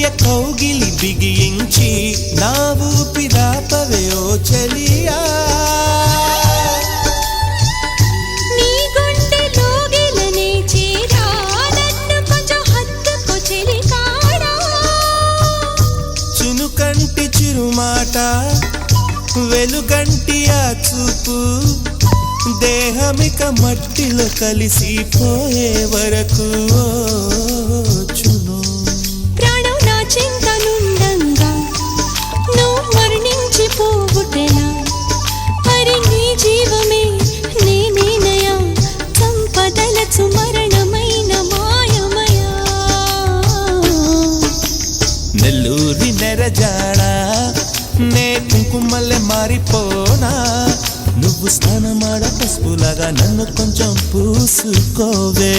ప్రియ కౌగిలి బిగించి నా ఊపిరాపవే ఓ చెలియా నీ గుండెలో గిలనే చేరా నన్ను కొంచెం హత్తుకో చెలికాడా చినుకంటి చిరుమాట వెలుగంటి ఆ చూపు దేహమిక మట్టిలో కలిసిపోయే వరకు చును ప్రాణం నా చింతనుండంగా నువ్వు మరణించిపోవుటెలా మరి నీ జీవమే నేనేనయా సంపదలచు మరణమైన మాయమయా నెల్లూరి నెరజాడా నే కుంకుమల్లె మారిపోనా నువ్వు స్నానమాడ పసుపులాగా నన్ను కొంచెం పూసుకోవే